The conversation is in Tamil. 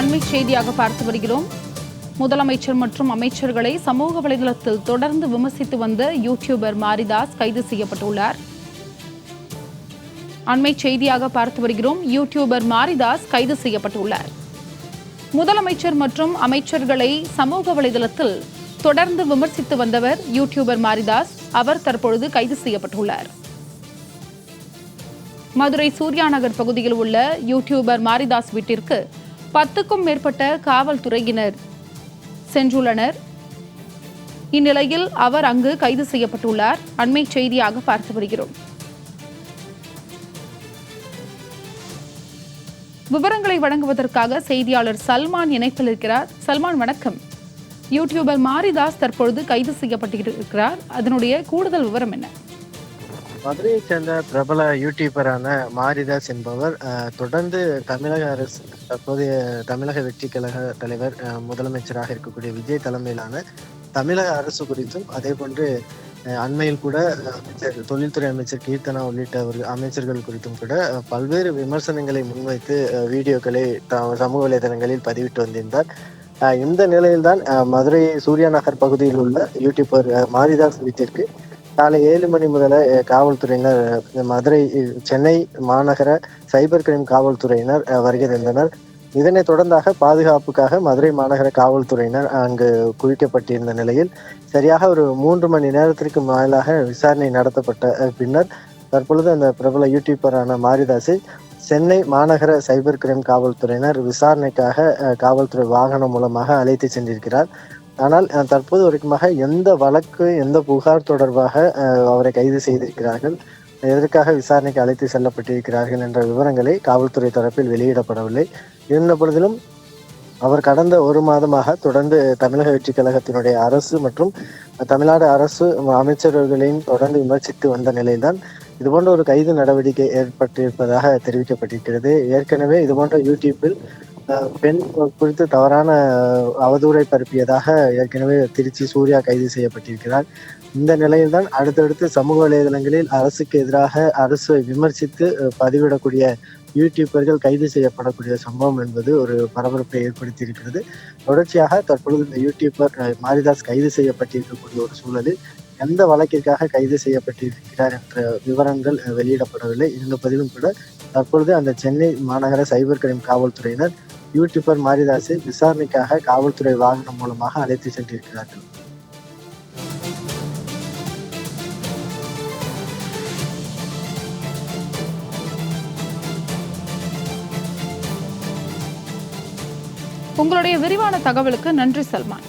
அண்மை செய்தியாக பார்த்து வருகிறோம். முதலமைச்சர் மற்றும் அமைச்சர்களை சமூக வலைதளத்தில் தொடர்ந்து விமர்சித்து வந்த யூடியூபர் மாரிதாஸ் கைது செய்யப்பட்டுள்ளார். அண்மை செய்தியாக பார்த்து வருகிறோம். யூடியூபர் மாரிதாஸ் கைது செய்யப்பட்டுள்ளார். முதலமைச்சர் மற்றும் அமைச்சர்களை சமூக வலைதளத்தில் தொடர்ந்து விமர்சித்து வந்தவர் யூடியூபர் மாரிதாஸ். அவர் தற்பொழுது கைது செய்யப்பட்டுள்ளார். மதுரை சூர்யா நகர் பகுதியில் உள்ள யூடியூபர் மாரிதாஸ் வீட்டிற்கு 10க்கும் மேற்பட்ட காவல்துறையினர் சென்றுள்ளனர். இந்நிலையில் அவர் அங்கு கைது செய்யப்பட்டுள்ளார். அண்மை செய்தியாக பார்த்து வருகிறோம். விவரங்களை வழங்குவதற்காக செய்தியாளர் சல்மான் இணைப்பில் இருக்கிறார். சல்மான், வணக்கம். யூடியூபர் மாரிதாஸ் தற்பொழுது கைது செய்யப்பட்டிருக்கிறார். அதனுடைய கூடுதல் விவரம் என்ன? மதுரையைச் சேர்ந்த பிரபல யூடியூபரான மாரிதாஸ் என்பவர் தொடர்ந்து தமிழக அரசு, தற்போதைய தமிழக வெற்றி கழக தலைவர், முதலமைச்சராக இருக்கக்கூடிய விஜய் தலைமையிலான தமிழக அரசு குறித்தும், அதே போன்று அண்மையில் கூட தொழில்துறை அமைச்சர் கீர்த்தனா உள்ளிட்ட ஒரு அமைச்சர்கள் குறித்தும் கூட பல்வேறு விமர்சனங்களை முன்வைத்து வீடியோக்களை சமூக வலைதளங்களில் பதிவிட்டு வந்திருந்தார். இந்த நிலையில்தான் மதுரை சூர்யா நகர் பகுதியில் உள்ள யூடியூபர் மாரிதாஸ் வீட்டிற்கு காலை 7 மணி முதல காவல்துறையினர், சென்னை மாநகர சைபர் கிரைம் காவல்துறையினர் வருகை தந்தனர். இதனைத் தொடர்ந்தாக பாதுகாப்புக்காக மதுரை மாநகர காவல்துறையினர் அங்கு குவிக்கப்பட்டிருந்த நிலையில் சரியாக ஒரு 3 மணி நேரத்திற்கு மேலாக விசாரணை நடத்தப்பட்ட பின்னர் தற்பொழுது அந்த பிரபல யூடியூபரான மாரிதாஸை சென்னை மாநகர சைபர் கிரைம் காவல்துறையினர் விசாரணைக்காக காவல்துறை வாகனம் மூலமாக அழைத்து சென்றிருக்கிறார். ஆனால் தற்போது வரைக்குமாக எந்த வழக்கு, எந்த புகார் தொடர்பாக அவரை கைது செய்திருக்கிறார்கள், எதற்காக விசாரணைக்கு அழைத்து செல்லப்பட்டிருக்கிறார்கள் என்ற விவரங்களை காவல்துறை தரப்பில் வெளியிடப்படவில்லை. இருந்த பொழுதிலும் அவர் கடந்த 1 மாதமாக தொடர்ந்து தமிழக வெற்றி கழகத்தினுடைய அரசு மற்றும் தமிழ்நாடு அரசு அமைச்சர்களையும் தொடர்ந்து விமர்சித்து வந்த நிலையில்தான் இதுபோன்ற ஒரு கைது நடவடிக்கை ஏற்பட்டிருப்பதாக தெரிவிக்கப்பட்டிருக்கிறது. ஏற்கனவே இதுபோன்ற யூடியூப்பில் பெண் குறித்து தவறான அவதூறை பரப்பியதாக ஏற்கனவே திருச்சி சூர்யா கைது செய்யப்பட்டிருக்கிறார். இந்த நிலையில்தான் அடுத்தடுத்து சமூக வலைதளங்களில் அரசுக்கு எதிராக அரசை விமர்சித்து பதிவிடக்கூடிய யூடியூபர்கள் கைது செய்யப்படக்கூடிய சம்பவம் என்பது ஒரு பரபரப்பை ஏற்படுத்தியிருக்கிறது. தொடர்ச்சியாக தற்பொழுது இந்த யூடியூபர் மாரிதாஸ் கைது செய்யப்பட்டிருக்கக்கூடிய ஒரு சூழலில் எந்த வழக்கிற்காக கைது செய்யப்பட்டிருக்கிறார் என்ற விவரங்கள் வெளியிடப்படவில்லை. இருந்த பதிலும் கூட தற்பொழுது அந்த சென்னை மாநகர சைபர் கிரைம் காவல்துறையினர் யூடியூபர் மாரிதாஸை விசாரணைக்காக காவல்துறை வாகனம் மூலமாக அழைத்து சென்றிருக்கிறார்கள். உங்களுடைய விரிவான தகவலுக்கு நன்றி சல்மான்.